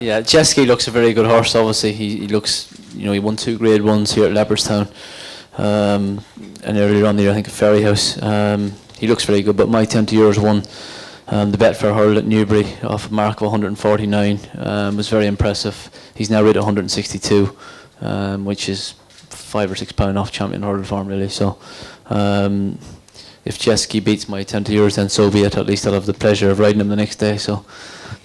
Yeah, Jeski looks a very good horse. Obviously, he looks, he won 2 Grade 1s here at Leopardstown, and earlier on the year, I think at Ferryhouse. He looks very good, but My 10 to Yours won the Betfair Hurl at Newbury off a mark of 149. Was very impressive. He's now rated 162, which is £5 or £6 off champion hurdle form, really. So, if Jeski beats My 10 to Yours, then so be it. At least I'll have the pleasure of riding him the next day. So.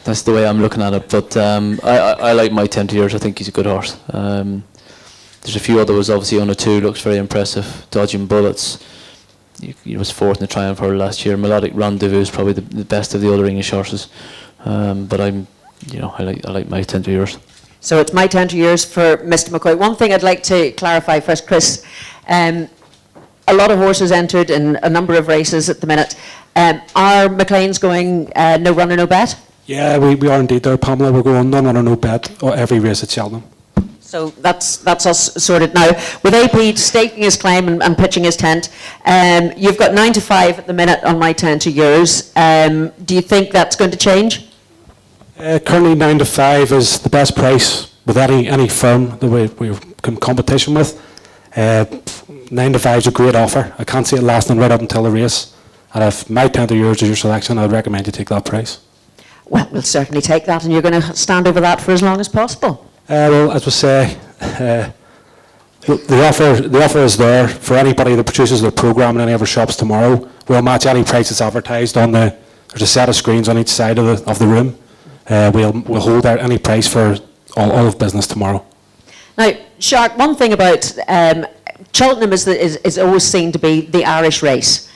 That's the way I'm looking at it, but I like My 10 to Yours. I think he's a good horse. There's a few others. Obviously, Under 2 looks very impressive. Dodging Bullets, he was 4th in the Triumph Hurl last year. Melodic Rendezvous is probably the best of the other English horses. But I like My 10 to Yours. So it's My 10 to Yours for Mr. McCoy. One thing I'd like to clarify first, Chris. A lot of horses entered in a number of races at the minute. Are McLean's going no runner, no bet? Yeah, we are indeed there, Pamela. We're going none runner, no bet every race at Cheltenham. So that's us sorted now. With AP staking his claim and pitching his tent, you've got 9 to 5 at the minute on My 10 to Yours. Do you think that's going to change? Currently 9 to 5 is the best price with any firm that we're in competition with. 9 to 5 is a great offer. I can't see it lasting right up until the race. And if My 10 to Yours is your selection, I'd recommend you take that price. Well, we'll certainly take that, and you're going to stand over that for as long as possible. Well, as we say, the offer is there for anybody that produces their programme in any of our shops tomorrow. We'll match any price that's advertised on there's a set of screens on each side of the room. We'll hold out any price for all of business tomorrow. Now, Shark, one thing about Cheltenham is always seen to be the Irish race.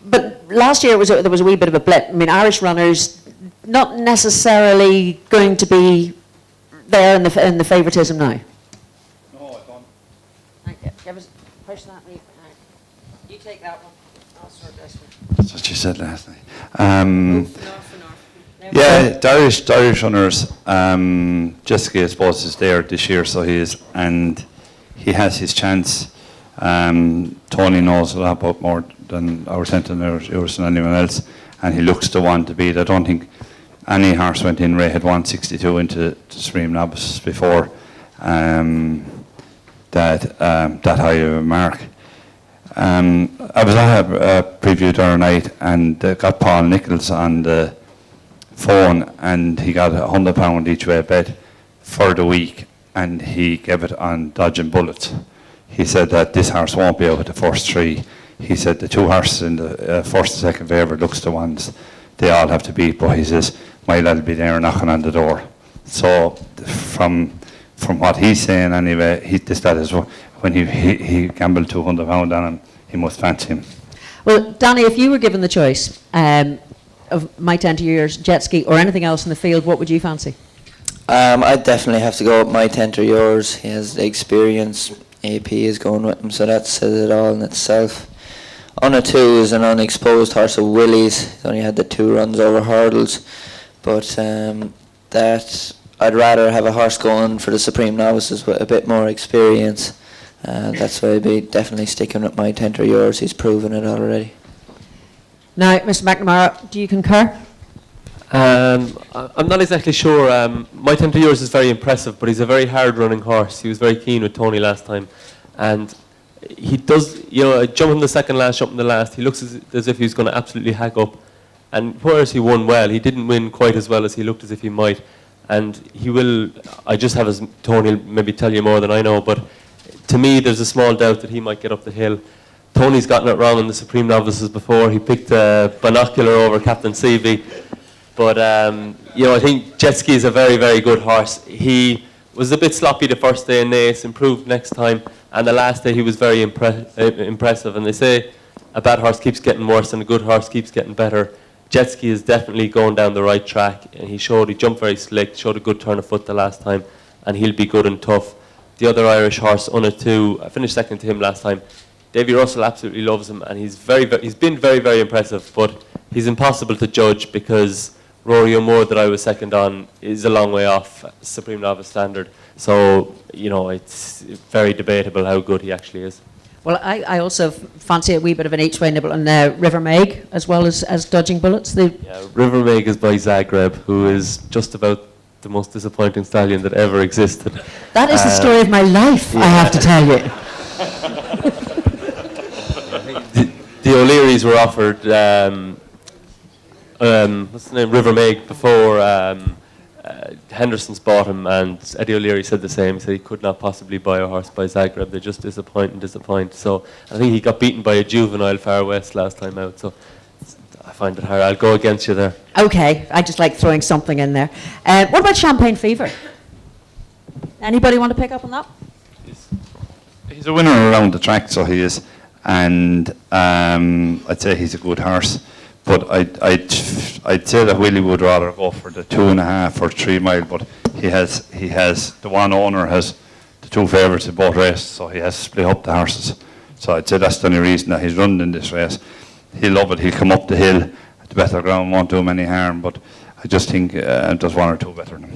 But last year there was a wee bit of a blip. I mean, Irish runners not necessarily going to be there in the favouritism now. No, I don't. Thank you. Give us, push that wee. You take that one. I'll sort this one. That's what you said last night. Yeah, the Irish runners. Jessica, I suppose, is there this year, so he is, and he has his chance. Tony knows a lot about more than our Centenarians and anyone else, and he looks the one to beat. I don't think any horse went in rated 162 into the Supreme Novices before that high of a mark. I was at a preview the other night and got Paul Nichols on the phone, and he got £100 each way bet for the week, and he gave it on Dodging Bullets. He said that this horse won't be out of the first 3. He said the 2 horses in the first and second favourite looks the ones they all have to beat, but he says my lad will be there knocking on the door. So from what he's saying anyway, that is when he gambled £200 on him, he must fancy him. Well, Danny, if you were given the choice of My 10 to Yours, jet ski, or anything else in the field, what would you fancy? I'd definitely have to go with My 10 to Yours. He has the experience. AP is going with him, so that says it all in itself. Under 2 is an unexposed horse of Willie's. He's only had the 2 runs over hurdles, but that I'd rather have a horse going for the Supreme Novices with a bit more experience. That's why I'd be definitely sticking with My 10 to Yours. He's proven it already. Now, Mr. McNamara, do you concur? I'm not exactly sure. My 10 to Yours is very impressive, but he's a very hard-running horse. He was very keen with Tony last time, and he does, jumping the second last, jumping the last, he looks as if he's going to absolutely hack up. And whereas he won well, he didn't win quite as well as he looked as if he might. And he will, I just have Tony will maybe tell you more than I know, but to me there's a small doubt that he might get up the hill. Tony's gotten it wrong in the Supreme Novices before. He picked Binocular over Captain CV. But, I think Jetski is a very, very good horse. He was a bit sloppy the first day in Naas, improved next time, and the last day he was very impressive. And they say a bad horse keeps getting worse and a good horse keeps getting better. Jetski is definitely going down the right track, and he jumped very slick, showed a good turn of foot the last time, and he'll be good and tough. The other Irish horse, Unna 2, I finished second to him last time. Davy Russell absolutely loves him, and he's been very, very impressive, but he's impossible to judge because Rory O'Moore that I was second on is a long way off Supreme Novice standard. So, it's very debatable how good he actually is. Well, I also fancy a wee bit of an each-way nibble on River Meg as well as Dodging Bullets. River Meg is by Zagreb, who is just about the most disappointing stallion that ever existed. That is the story of my life, I have to tell you. The O'Learys were offered what's the name, River Meg before Henderson's bought him, and Eddie O'Leary said the same. He said he could not possibly buy a horse by Zagreb. They just disappoint. So I think he got beaten by a juvenile Far West last time out. So I find it hard. I'll go against you there. Okay, I just like throwing something in there. What about Champagne Fever? Anybody want to pick up on that? He's a winner around the track, so he is, and I'd say he's a good horse. But I'd say that Willie would rather go for the 2.5 or 3 mile. But he has the one owner has the 2 favourites in both races, so he has to split up the horses. So I'd say that's the only reason that he's running in this race. He'll love it. He'll come up the hill at the better ground, won't do him any harm. But I just think there's 1 or 2 better than him.